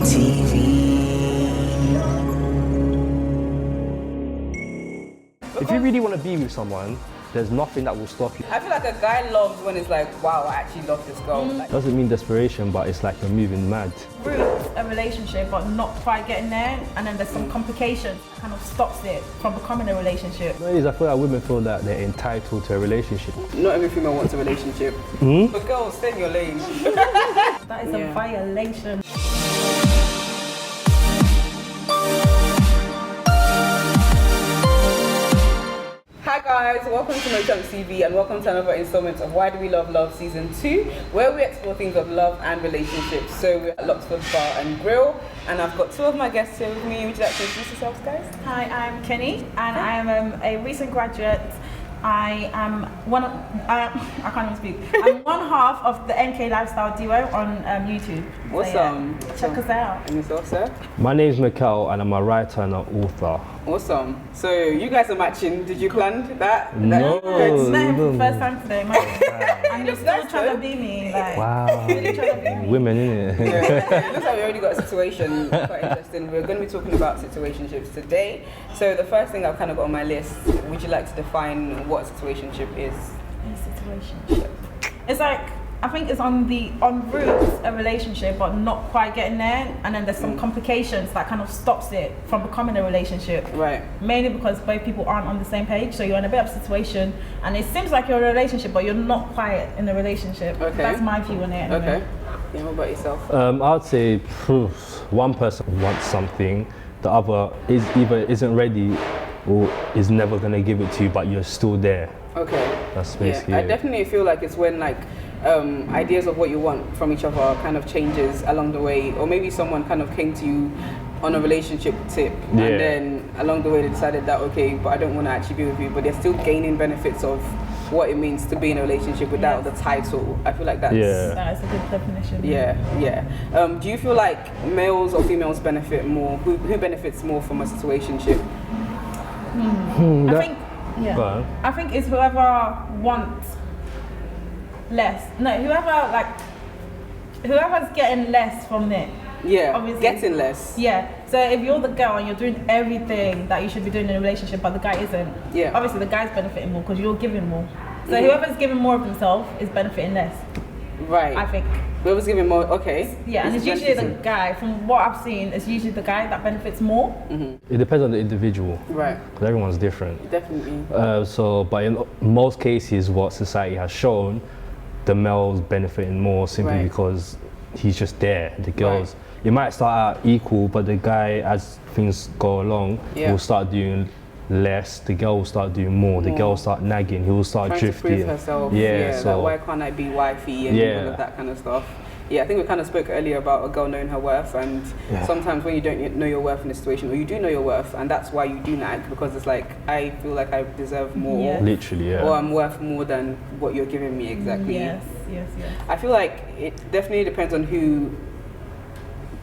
If you really want to be with someone, there's nothing that will stop you. I feel like a guy loves when it's like, wow, I actually love this girl. Like, Doesn't mean desperation, but it's like you're moving mad. Through a relationship but not quite getting there, and then there's some complications that kind of stops it from becoming a relationship. No, it is, I feel like women feel that they're entitled to a relationship. not every female wants a relationship. But girls, stay in your lane. That is a violation. Hi guys, welcome to mochunkstv and welcome to another installment of Why Do We Love Love Season 2, where we explore things of love and relationships. So we're at Loxford Bar and Grill, and I've got two of my guests here with me. Would you like to introduce yourselves, guys? Hi, I'm Kenny, and I am a recent graduate. I am I can't even speak. I'm one half of the NK Lifestyle Duo on YouTube. Awesome. So, check us out. And yourself, sir? My name's Mikkel and I'm a writer and an author. Awesome. So you guys are matching. Did you plan that? No. It's not him for the first time today, and you're still trying to be me. Like, Wow. really trying to be me. Women, innit? Yeah. It looks like we already got a situation. Quite interesting. We're going to be talking about situationships today. So the first thing I've kind of got on my list, would you like to define what a situationship is? A situationship. It's like, I think it's on route a relationship but not quite getting there, and then there's some complications that kind of stops it from becoming a relationship. Right. Mainly because both people aren't on the same page, so you're in a bit of a situation and it seems like you're in a relationship but you're not quite in a relationship. Okay. That's my view on it. Okay. Yeah, what about yourself? I'd say one person wants something, the other either isn't ready or is never gonna give it to you, but you're still there. Okay. That's basically I it. definitely feel like it's when like ideas of what you want from each other kind of changes along the way, or maybe someone kind of came to you on a relationship tip and then along the way they decided that okay, but I don't want to actually be with you, but they're still gaining benefits of what it means to be in a relationship without the title. I feel like that's That is a good definition. Yeah. Do you feel like males or females benefit more? Who benefits more from a situationship? I think it's whoever wants less. No, whoever's getting less from it. Yeah, obviously. Getting less. Yeah, so if you're the girl and you're doing everything that you should be doing in a relationship but the guy isn't, obviously the guy's benefiting more because you're giving more. So whoever's giving more of himself is benefiting less. Right. I think. Whoever's giving more, okay. Yeah, and it's usually the guy. From what I've seen, it's usually the guy that benefits more. It depends on the individual. Right. Because everyone's different. Definitely. But in most cases, what society has shown, the male's benefiting more simply because he's just there. The girls, it might start out equal, but the guy, as things go along, will start doing less. The girl will start doing more. The girl will start nagging. He will start trying drifting. To prove herself. So like, why can't I be wifey and all of that kind of stuff. Yeah, I think we kind of spoke earlier about a girl knowing her worth, and sometimes when you don't know your worth in a situation, or you do know your worth, and that's why you do nag, because it's like, I feel like I deserve more. Literally, or I'm worth more than what you're giving me exactly. Yes. I feel like it definitely depends on who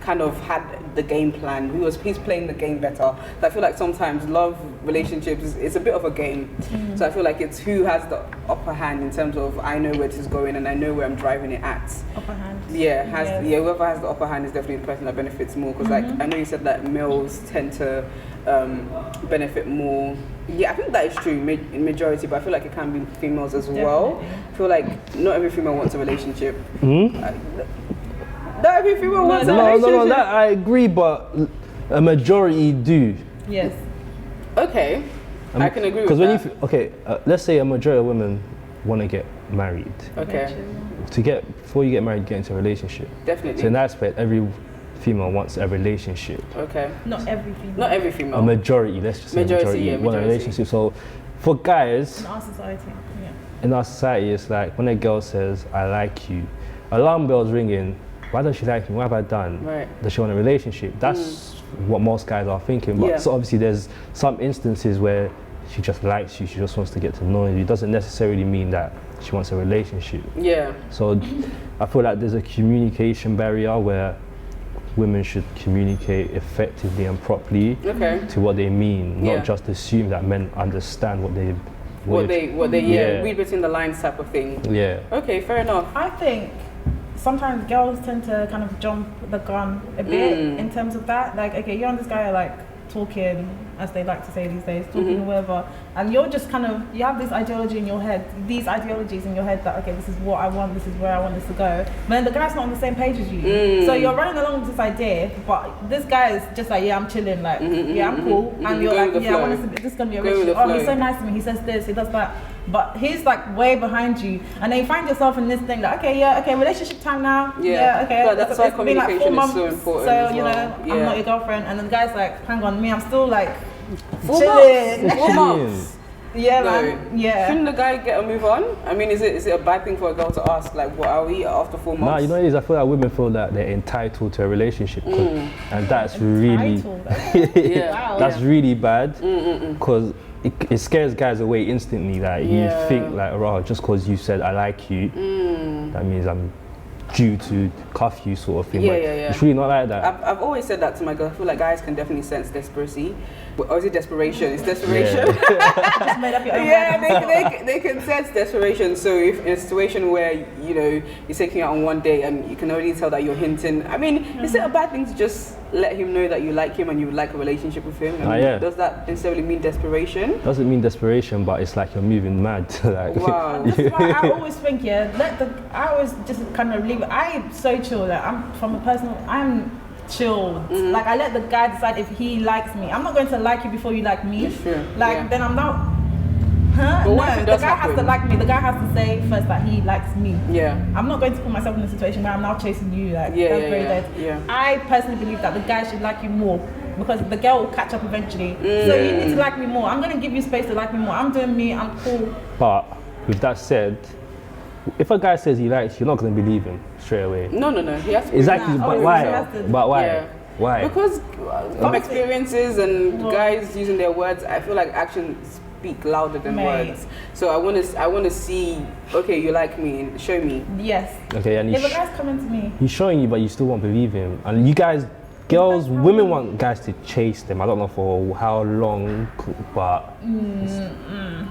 kind of had the game plan, who's playing the game better. So I feel like sometimes love relationships is a bit of a game. So I feel like it's who has the upper hand in terms of I know where this is going and I know where I'm driving it at. Upper hand. Whoever has the upper hand is definitely the person that benefits more, because like I know you said that males tend to benefit more. Yeah, I think that is true in majority, but I feel like it can be females as well. I feel like not every female wants a relationship. Not every female wants a relationship. No, that I agree, but a majority do. Yes. Okay, I can agree with that. When let's say a majority of women want to get married. Okay. Before you get married, get into a relationship. Definitely. So in that aspect, every female wants a relationship. Okay. Not every female. Not every female. A majority, let's just say majority want a relationship. So for guys, in our society, it's like when a girl says, I like you, alarm bells ringing. Why does she like me? What have I done? Right. Does she want a relationship? That's what most guys are thinking. But so obviously there's some instances where she just likes you, she just wants to get to know you. It doesn't necessarily mean that she wants a relationship. Yeah. So I feel like there's a communication barrier where women should communicate effectively and properly to what they mean, not just assume that men understand what they read between the lines type of thing. Yeah. Okay, fair enough. I think sometimes girls tend to kind of jump the gun a bit in terms of that. Like, okay, you and this guy are like talking, as they like to say these days, talking or whatever, and you're just kind of, you have this ideology in your head, these ideologies in your head that, okay, this is what I want, this is where I want this to go, but then the guy's not on the same page as you. So you're running along with this idea, but this guy is just like, yeah, I'm chilling, like, yeah, I'm cool, and you're like, yeah, I want this is going to be a relationship. Oh, he's so nice to me, he says this, he does that, but he's like way behind you, and then you find yourself in this thing like, okay, relationship time now, okay, but that's why communication been like 4 months, is so important. so as you well. know, I'm not your girlfriend, and then the guy's like, hang on, me, I'm still like 4 chilling. months. 4 months. Yeah, No. man. Yeah. Shouldn't the guy get a move on? I mean, is it a bad thing for a girl to ask, like, what are we after 4 months? Nah, you know what it is? I feel like women feel that they're entitled to a relationship, and that's really, Wow. that's really bad, because it scares guys away instantly. Like you think like, oh, just because you said I like you, that means I'm due to cuff you, sort of thing. But it's really not like that. I've always said that to my girl. I feel like guys can definitely sense desperation. Or is it desperation? It's desperation. Just made up your own word. they can sense desperation. So if in a situation where, you know, you're taking out on one day and you can already tell that you're hinting, I mean, is it a bad thing to just let him know that you like him and you would like a relationship with him? I mean, does that necessarily mean desperation? Doesn't mean desperation, but it's like you're moving mad. Like, wow. That's why I always think, I always just kind of leave it. I'm so chill. Like, I'm from a personal, I'm chilled. Like, I let the guy decide if he likes me. I'm not going to like you before you like me. Like, then I'm not. Huh? But no, the guy has to like me. The guy has to say first that he likes me. I'm not going to put myself in a situation where I'm now chasing you. Like, that's very dead. I personally believe that the guy should like you more, because the girl will catch up eventually. So you need to like me more. I'm going to give you space to like me more. I'm doing me. I'm cool. But with that said, if a guy says he likes you, you're not going to believe him straight away. No. He has to. Exactly, but why? But why? Yeah. Why? Because from experiences and guys using their words, I feel like actions speak louder than words. So I want to see, okay, you like me, show me. Yes. Okay, and if a guy's coming to me, he's showing you, but you still won't believe him. And you guys, girls, women want guys to chase them. I don't know for how long, but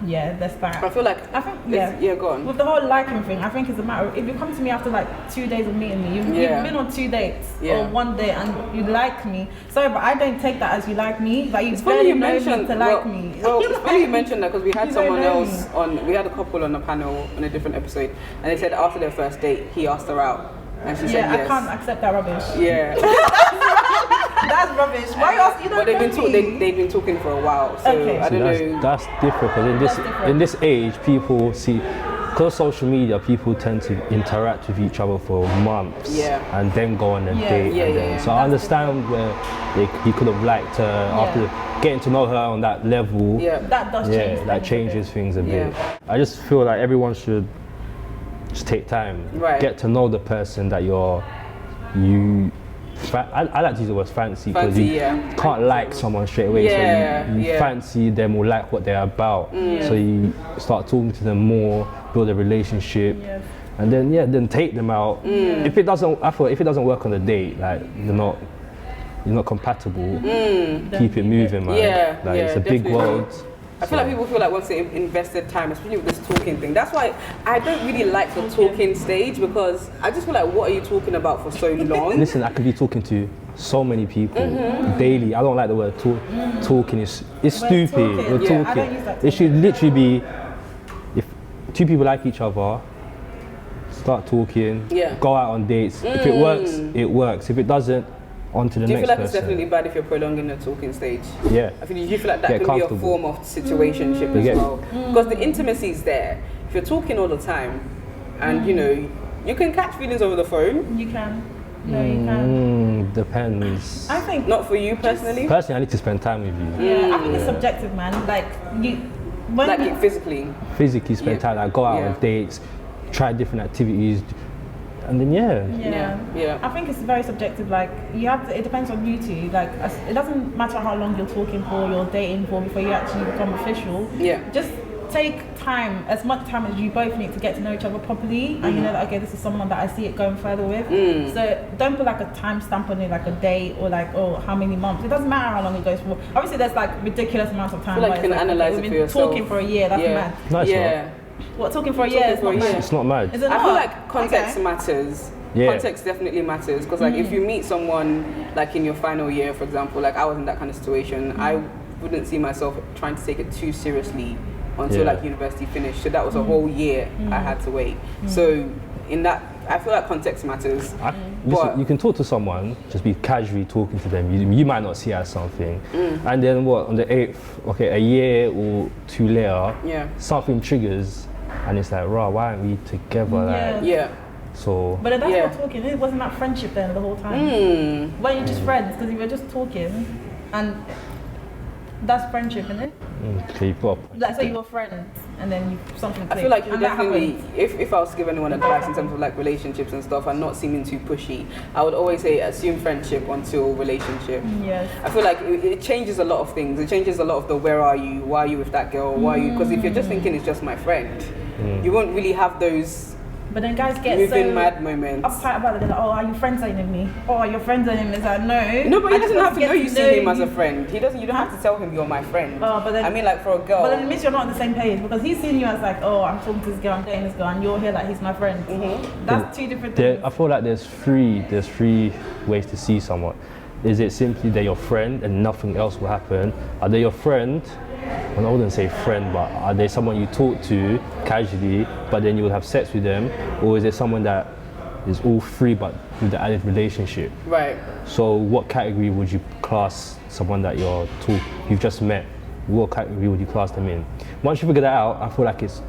yeah, that's that. I feel like go on. With the whole liking thing, I think it's a matter of, if you come to me after like 2 days of meeting me, you've been on 2 dates or 1 day and you like me. Sorry, but I don't take that as you like me. Like, you barely know me to like me. Well, it's funny you mentioned that, because we had someone else on. We had a couple on the panel on a different episode, and they said after their first date, he asked her out, and she said yes. I can't accept that rubbish. Yeah. That's rubbish. Why you don't But they've been talking for a while, so I don't know. That's different, because in this age, people see, because social media, people tend to interact with each other for months and then go on a date. So I understand where he could have liked her after getting to know her on that level. That does change. Yeah, that changes things a bit. I just feel like everyone should just take time, get to know the person that I like to use the word fancy, because you can't like someone straight away. So you fancy them or like what they're about. So you start talking to them more, build a relationship, and then take them out. If it doesn't work on the date, like you're not compatible, keep it moving, man. It's a big world. I feel like people feel like once they invested time, especially with this talking thing. That's why I don't really like the talking stage, because I just feel like, what are you talking about for so long? Listen, I could be talking to so many people daily. I don't like the word talking. It's stupid. We're talking. I don't use that. It should literally be, if two people like each other, start talking, go out on dates. If it works, it works. If it doesn't, on to the next person. Do you feel like it's definitely bad if you're prolonging the talking stage? Yeah. Do you feel like that can be a form of situationship as well? Because the intimacy is there. If you're talking all the time, and you know, you can catch feelings over the phone. You can. No, you can. Depends. I think not for you personally. Personally, I need to spend time with you. Yeah, I think it's subjective, man. Like physically spend time. Like go out on dates, try different activities. And then I think it's very subjective. Like, you have to, it depends on you two. Like, it doesn't matter how long you're talking for, you're dating for, before you actually become official. Just take time, as much time as you both need, to get to know each other properly, and you know that, okay, this is someone that I see it going further with. So don't put like a time stamp on it, like a day or like, oh, how many months. It doesn't matter how long it goes for. Obviously there's like ridiculous amounts of time. I feel like you can analyze it for yourself. Talking for a year, that's mad. Nice What, talking for a year? It's not mad. Is it I not? feel like context matters. Yeah. Context definitely matters because like if you meet someone like in your final year, for example, like I was in that kind of situation, I wouldn't see myself trying to take it too seriously until like university finished. So that was a whole year I had to wait. So in that, I feel like context matters. Listen, you can talk to someone, just be casually talking to them. You might not see it as something, and then what? On the 8th, okay, a year or two later, something triggers, and it's like, rah, why aren't we together? Like, so. But that's not talking. It wasn't that friendship then the whole time. Weren't you just friends? Because you were just talking, and that's friendship, isn't it? Keep up. Like, so you were friends, and then something clicked. I feel like you definitely, if I was to give anyone advice in terms of like relationships and stuff and not seeming too pushy, I would always say assume friendship until relationship. Yes. I feel like it changes a lot of things. It changes a lot of the where are you, why are you with that girl, why are you, because if you're just thinking it's just my friend, you won't really have those but then guys get moving so mad moments. uptight about it. They're like, oh, are you friend-zoning me? Oh, are you friend-zoning me? It's like, no. No, but he doesn't have to know you to see him as a friend. He doesn't. You don't have to tell him you're my friend. Oh, but then, I mean, like for a girl. But then it means you're not on the same page because he's seeing you as like, oh, I'm talking to this girl, I'm dating this girl, and you're here like he's my friend. That's two different things. I feel like there's three ways to see someone. Is it simply they're your friend and nothing else will happen? Are they your friend? Well, I wouldn't say friend, but are they someone you talk to casually, but then you will have sex with them? Or is it someone that is all three, but with the added relationship? Right. So what category would you class someone that you've just met? What category would you class them in? Once you figure that out, I feel like it's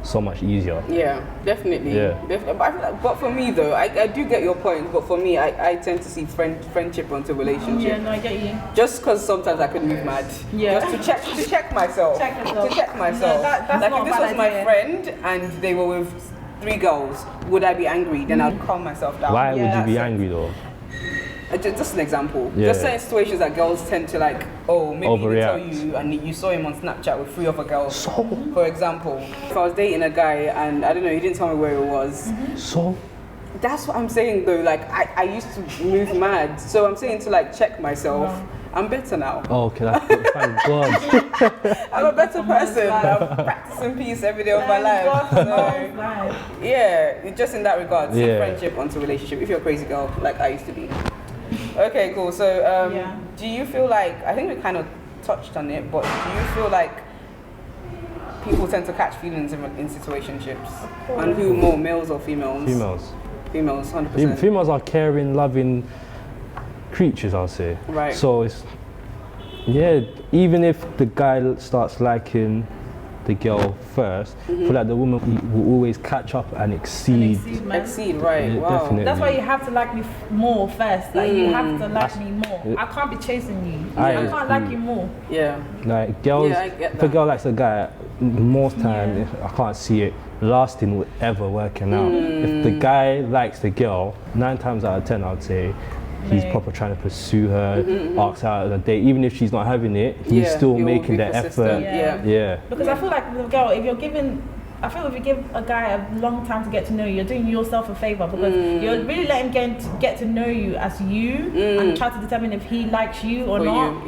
so much easier. Yeah, definitely. But, I feel like, but for me though, I do get your point, but for me, I tend to see friendship onto relationship. Yeah, no, I get you. Just because sometimes I could move mad. Yeah. Just to check myself. To check myself. Yeah, that's like not if this a bad was my idea. friend and they were with 3 girls, would I be angry? Then I'd calm myself down. Why would you be angry though? Just an example. Just certain situations that girls tend to like, oh, maybe he tell you and you saw him on Snapchat with 3 other girls. For example, if I was dating a guy and I don't know, he didn't tell me where it was. So? That's what I'm saying though. Like I used to move mad, so I'm saying to like check myself. I'm better now. Oh, okay, that's good. Thank God. I'm a better person. I'm practicing peace every day of my life. So, yeah, just in that regard, see friendship onto relationship. If you're a crazy girl, like I used to be. Okay, cool. So, do you feel like, I think we kind of touched on it, but do you feel like people tend to catch feelings in situationships? And who more, males or females? Females. Females, 100%. Females are caring, loving creatures, I'll say. Right. So it's, even if the guy starts liking the girl first, I feel like the woman will always catch up and exceed, right? Yeah, wow. definitely. That's why you have to like me more first. Like you have to like me more. I can't be chasing you. I can't like you more. Yeah. Like girls, if a girl likes a guy, most time I can't see it lasting ever working out. If the guy likes the girl, 9 times out of 10 I'd say he's proper trying to pursue her, asks her out on a date, even if she's not having it, he's still making the effort. Because I feel like with a girl, if you give a guy a long time to get to know you, you're doing yourself a favor because you're really letting him get to know you as you and try to determine if he likes you or not.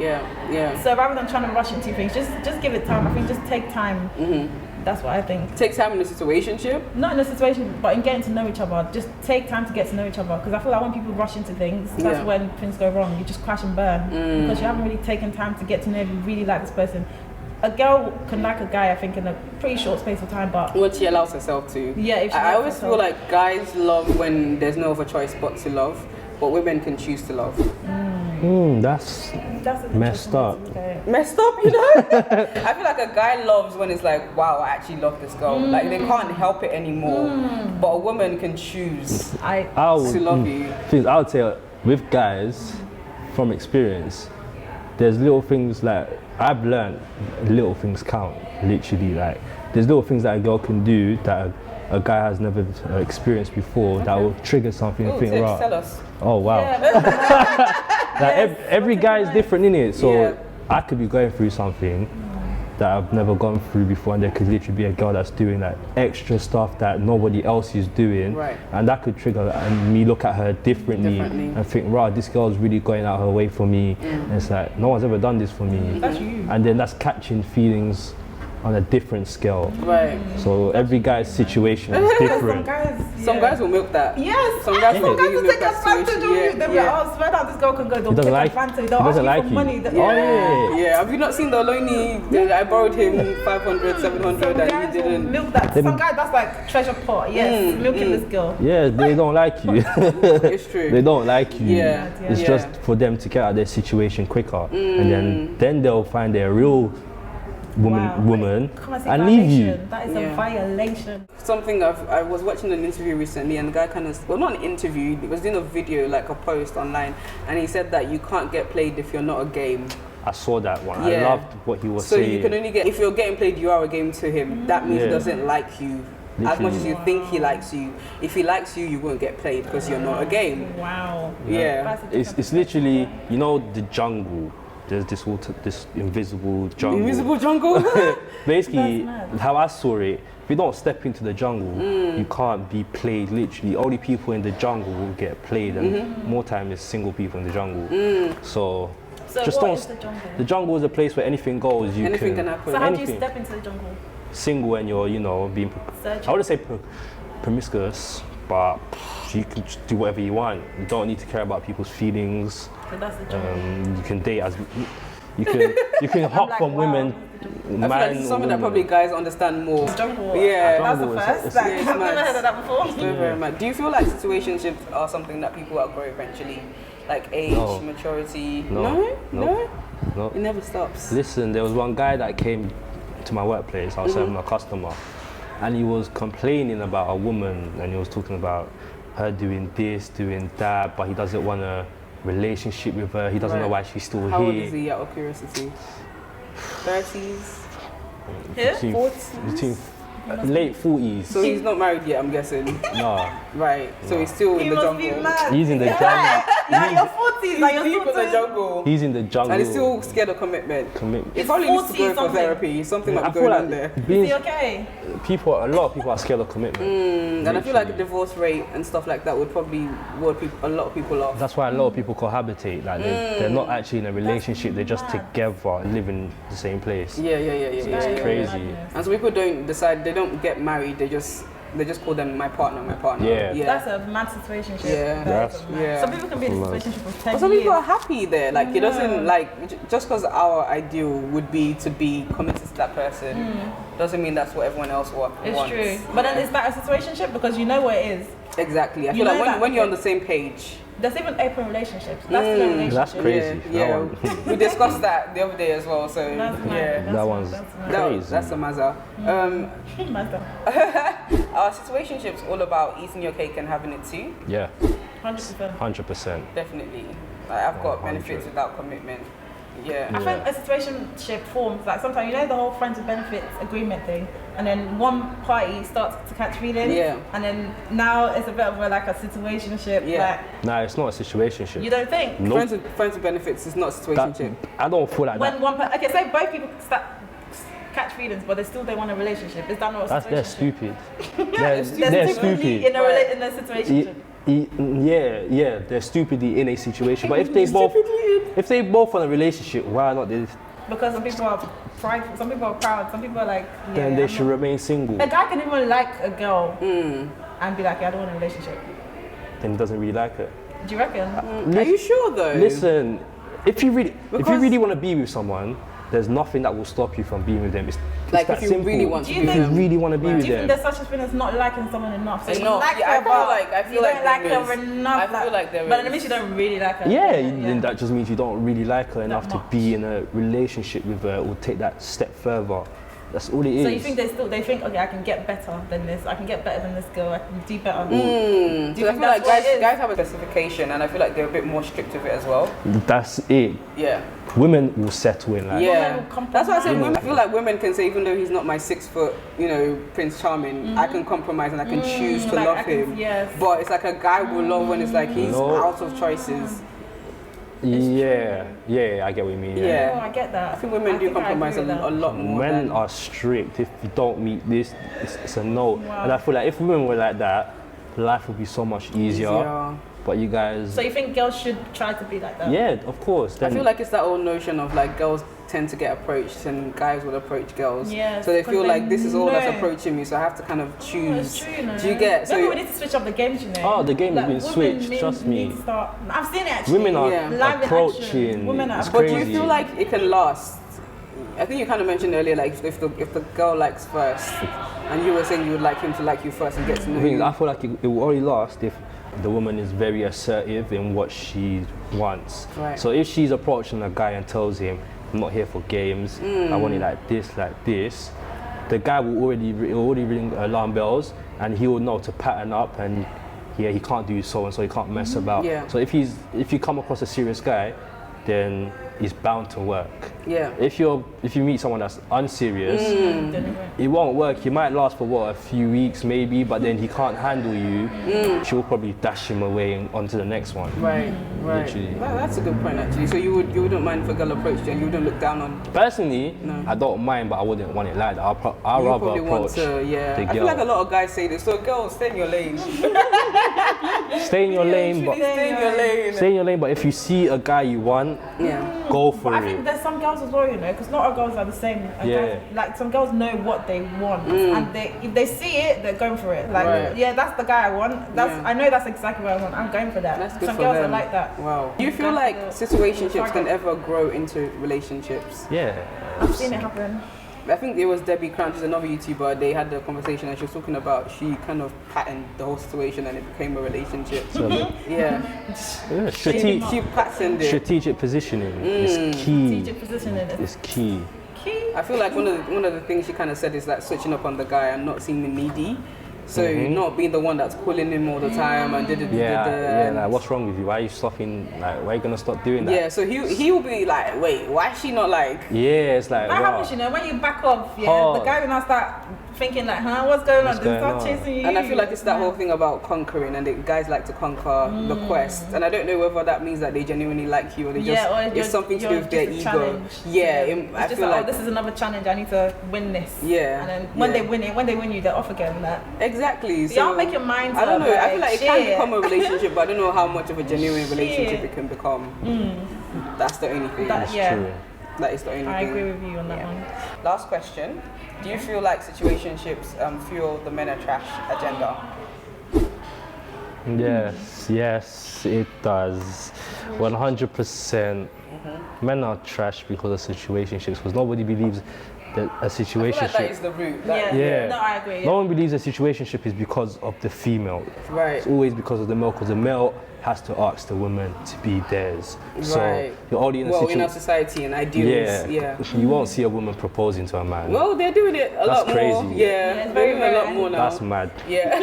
So rather than trying to rush into things, just give it time. I think just take time. That's what I think. Take time in a situationship? Not in a situation, but in getting to know each other. Just take time to get to know each other. Because I feel like when people rush into things, that's when things go wrong. You just crash and burn. Because you haven't really taken time to get to know if you really like this person. A girl can like a guy, I think, in a pretty short space of time, but... When she allows herself to. Yeah, if she I always feel like guys love when there's no other choice but to love. But women can choose to love. That's messed up. Messed up, you know? I feel like a guy loves when it's like, wow, I actually love this girl. Like they can't help it anymore. But a woman can choose to love you. I would say with guys, from experience, there's little things like I've learned little things count. Literally, like there's little things that a girl can do that a guy has never experienced before that will trigger something and think, right. Tell us. Oh wow. Every guy is different, innit? So I could be going through something that I've never gone through before, and there could literally be a girl that's doing like extra stuff that nobody else is doing, and that could trigger and me look at her differently. And think, right, this girl's really going out her way for me. And it's like no one's ever done this for me. That's you. And then that's catching feelings on a different scale. Right. So every guy's situation is different. Some guys will milk that. Yes. Some guys will will milk take that advantage of situation. you. They'll be like, oh, swear down, this girl can go. They'll take advantage. They'll doesn't ask like you you. for money. Yeah. Have you not seen the Oloni? I borrowed him 500, 700 and he didn't. Milk that. Some guy, that's like treasure pot. Yes. Milking this girl. Yeah, they don't like you. It's true. They don't like you. Yeah. It's just for them to get out of their situation quicker, and then they'll find their real woman and leave you. That is a violation. Something I was watching an interview recently, and the guy kind of, well, not an interview, he was doing a video, like a post online, and he said that you can't get played if you're not a game. I saw that one. Yeah. I loved what he was saying. So you can only get, if you're getting played, you are a game to him. That means he doesn't like you. As much as you think he likes you. If he likes you, you won't get played because you're not a game. Wow. Yeah. It's literally, you know, the jungle. There's this invisible jungle. Invisible jungle? Basically, how I saw it, if you don't step into the jungle, you can't be played. Literally, only people in the jungle will get played, and more time is single people in the jungle. So just what don't. is the jungle? The jungle is a place where anything goes. Anything can happen. So how do you step into the jungle? Single and you're, you know, being. Searching. I wouldn't say promiscuous, but you can just do whatever you want. You don't need to care about people's feelings. So that's the jungle. You can date as you can hop like, from wow. women. I feel like it's something that probably guys understand more. Jungle. Yeah. That's the Jungle first. is- Like, it's I've never mad. heard of that before. Very, very mad. Do you feel like situationships are something that people outgrow eventually? Like age, No. maturity? No. No? No. It never stops. Listen, there was one guy that came to my workplace. I was serving a customer, and he was complaining about a woman, and he was talking about her doing this, doing that, but he doesn't want a relationship with her. He doesn't know why she's still How here. old is he, out of curiosity? 30s? Here? Between, 40s? between late 40s. So he's not married yet, I'm guessing. No, Right. So he's still in He the must jungle. be mad. he's in the jungle. Yeah, you're 40s. Like, He's you're deep in the jungle. He's in the jungle. And he's still scared of commitment. Commit- He probably needs to 40 go for something. therapy. Something might I be feel going like on there. being Is he okay? a lot of people are scared of commitment. And I feel like the divorce rate and stuff like that would probably ward a lot of people off. That's why a lot of people cohabitate. Like they're not actually in a relationship. They're just together and live in the same place. Yeah. It's crazy. And so people don't decide, they don't get married, they just call them my partner. Yeah. That's a mad situation. Yeah. Some people can be in a situation for 10 But some people years. are happy there. Like it doesn't just because our ideal would be to be committed to that person, doesn't mean that's what everyone else wants. It's true. But then is that a situationship? Because you know what it is. Exactly. I You feel like know that, when you're on okay. the same page. There's even open relationships. That's still a relationship. That's crazy. Yeah. That one. We discussed that the other day as well. So That's mad. yeah. That one's crazy. That's a mazza. Are situationships all about eating your cake and having it too? Yeah, 100%. 100%. Definitely. Like, I've got 100. benefits without commitment. Yeah. I think a situationship forms, like sometimes, you know, the whole friends with benefits agreement thing, and then one party starts to catch feelings, Yeah. and then now it's a bit of like a situationship. Yeah. Nah, it's not a situationship. You don't think? Nope. Friends with benefits is not a situationship. I don't feel like When that. one okay, say both people start catch feelings, but they still don't want a relationship. Is that not a They're situationship? stupid. They're They're stupidly stupid. in a situationship. Yeah, they're stupidly in a situation. But if they both want a relationship, why not? Because some people are prideful, some people are proud, some people are like, yeah, Then they I'm should not- remain single. A guy can even like a girl and be like, yeah, I don't want a relationship. Then he doesn't really like her. Do you reckon? Are you sure though? Listen, if you really Because- want to be with someone, there's nothing that will stop you from being with them. It's Like that if you simple. really want to Do be you If with you them. really want to be Do with you think them, there's such a thing as not liking someone enough? So you Enough. like Yeah, her, I feel but like you don't there like her is. enough. I feel like there but is. it means you don't really like her. yeah, then that just means you don't really like her enough to much. be in a relationship with her or take that step further. That's all it is. So you think they think, okay, I can get better than this. I can get better than this girl. I can do better. So Do you I think feel like that's what it is? guys have a specification, and I feel like they're a bit more strict with it as well. That's it. Yeah. Women will settle in like Yeah, will compromise. that's why I said women. I feel like women can say, even though he's not my 6 foot, Prince Charming, I can compromise and I can choose to like, love I can- him. yes. But it's like a guy will love when it's like he's No. out of choices. Yeah, I get what you mean. Yeah. Oh, I get that. I think women do think I compromise a agree with that. lot more. Men than, are strict. If you don't meet this, it's a no. Wow. And I feel like if women were like that, life would be so much easier. But you guys... So you think girls should try to be like that? Yeah, of course. I feel like it's that old notion of like girls tend to get approached and guys will approach girls. Yes, so they feel like this is all that's know. approaching me, so I have to kind of choose. True, you know. Do you get? So maybe we need to switch up the games, you know. Oh, the game has been women switched. Trust me. need to start. I've seen it actually. Women are Live in approaching. action. Women are It's but crazy. do you feel like it can last? I think you kind of mentioned earlier, like if the girl likes first, and you were saying you would like him to like you first and get to know you. I feel like it will only last if the woman is very assertive in what she wants. Right. So if she's approaching a guy and tells him, I'm not here for games, I want it like this, the guy will already ring alarm bells, and he will know to pattern up, and he can't do so and so, he can't mess about. Yeah. So if you come across a serious guy, then it's bound to work. Yeah. If you meet someone that's unserious, it won't work. He might last for a few weeks maybe, but then he can't handle you. She'll probably dash him away and onto the next one. Right. Literally. That's a good point actually. So you wouldn't mind if a girl approached you and you wouldn't look down on. Personally, I don't mind, but I wouldn't want it like that. I'll rather approach the girl. I feel like a lot of guys say this. So girl, stay in your lane. Stay in your lane, but Stay in your lane. stay in your lane. But if you see a guy you want, go for But I it. think there's some girls as well, you know, because not all girls are the same. Yeah. Like some girls know what they want, and if they see it, they're going for it. Like, yeah, that's the guy I want. I know that's exactly what I want. I'm going for that. That's good Some for girls them. are like that. Wow. Do you feel like situationships can ever grow into relationships? Yeah. I've seen it happen. Mm-hmm. I think it was Debbie Crunch, who's another YouTuber. They had the conversation and she was talking about she kind of patterned the whole situation and it became a relationship. So, yeah. Strategic, She patterned it. strategic positioning is key. Strategic positioning It's key. I feel like one of the things she kind of said is like switching up on the guy and not seeming needy. So not being the one that's pulling him all the time and Like, what's wrong with you? Why are you stopping? Like, why are you gonna stop doing that? Yeah, so he will be like, wait, why is she not like? Yeah, it's like, That wow. happens, you know, when you back off, Hard. the guy will now start thinking like, what's going on? They going start on? chasing you. And I feel like it's that whole thing about conquering, and the guys like to conquer the quest. And I don't know whether that means that they genuinely like you or they just it's something to do with their ego. Challenge. I just feel like this is another challenge. I need to win this. Yeah. And then when they win you, they're off again. That. Exactly. So y'all make your minds I don't up, know. I feel like it can shit. become a relationship, but I don't know how much of a genuine relationship it can become. That's the only thing. That- yeah. True. That is the only thing. I agree with you on that one. Last question. Do you feel like situationships fuel the men are trash agenda? Yes, it does. 100%. Men are trash because of situationships, because nobody believes that a I feel situationship. like that is the root. Yeah. No, I agree. No one believes a situationship is because of the female. Right. It's always because of the male, because the male has to ask the woman to be theirs. So Right. you're already in a Well, in situation. our society and ideals, You won't see a woman proposing to a man. Well, they're doing it a lot more. crazy. Yeah, it's they're very doing it a lot rare. more now. That's mad. Yeah.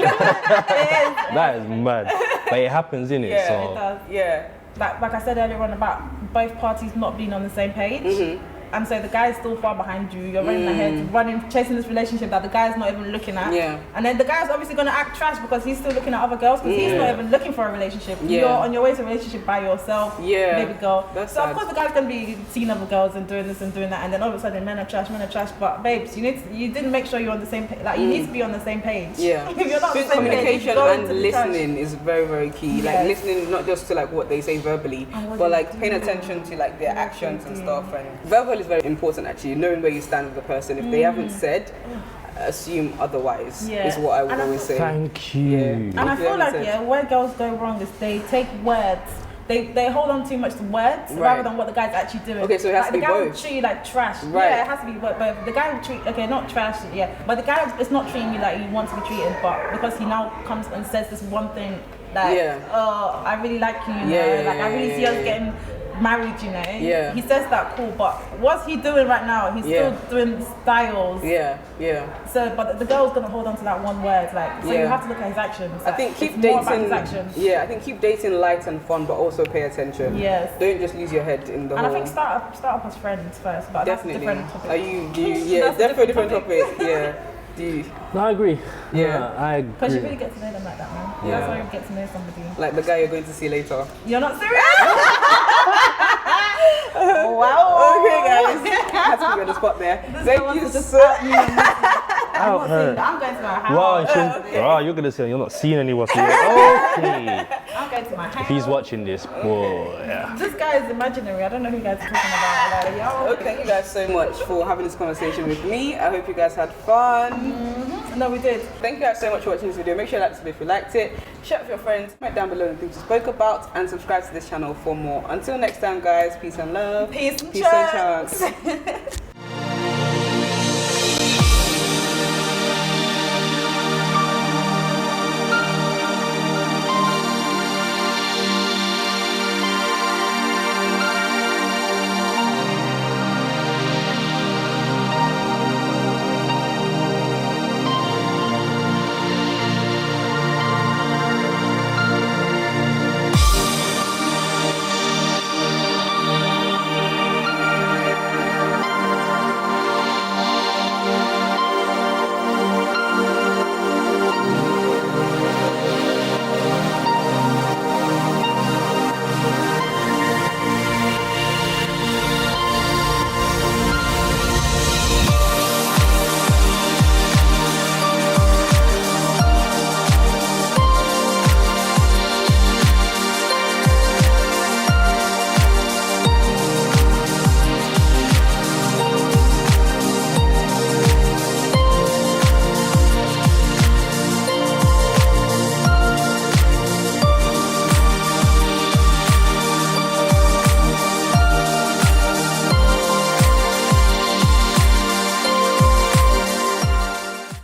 That is mad. But it happens, innit? Yeah, so It does. Yeah. Like I said earlier on about both parties not being on the same page. And so the guy's still far behind you. You're running ahead, chasing this relationship that the guy's not even looking at. Yeah. And then the guy's obviously going to act trash because he's still looking at other girls because he's not even looking for a relationship. Yeah. You're on your way to a relationship by yourself, Yeah. baby girl. That's so sad. of course the guy's going to be seeing other girls and doing this and doing that, and then all of a sudden men are trash. But babes, you didn't make sure you're on the same page. Like you need to be on the same page. Yeah. If you're not on the Good same page, communication go and into the trash. listening is very, very key. Yes. Like listening not just to like what they say verbally, And what but they like do. paying attention to like their What actions they and do. stuff. And verbal is very important actually. Knowing where you stand with the person. If they haven't said, assume otherwise. Yeah. Is what I would And I always say. thank you. Yeah. And I If you feel like, haven't said- where girls go wrong is they take words. They hold on too much to words Right. rather than what the guy's actually doing. Okay, so it has like to be the guy will both. treat you like trash. Right. Yeah, it has to be both. The guy will treat not trash, but the guy is not treating you like you want to be treated, but because he now comes and says this one thing like, oh, I really like you, I really see us getting married, Yeah. He says that cool, but what's he doing right now? He's still doing styles. Yeah. So, but the girl's gonna hold on to that one word, like. So you have to look at his actions. I think keep it's more about dating. his actions. Yeah, I think keep dating light and fun, but also pay attention. Yes. Don't just lose your head in the And whole. I think start up as friends first, but Definitely. that's a different topic. Are you? Do you? Yeah, That's a definitely a different different topic. Yeah. Do you? No, I agree. Yeah. I agree. Because you really get to know them like that, man. Yeah. That's how you get to know somebody. Like the guy you're going to see later. You're not serious? Wow. Okay, guys. Had to be on the spot there. This Thank girl you wants to just so at me on this one. out her. I'm going to my house. Wow, you're gonna say you're not seeing anyone. So okay. I'm going to my house. If he's watching this, boy, yeah. This guy is imaginary. I don't know who you guys are talking about. Like, yo. Okay, thank you guys so much for having this conversation with me. I hope you guys had fun. No, we did. Thank you guys so much for watching this video. Make sure you like this video if you liked it. Share it with your friends. Comment down below the things we spoke about. And subscribe to this channel for more. Until next time, guys. Peace and love. Peace and chunks.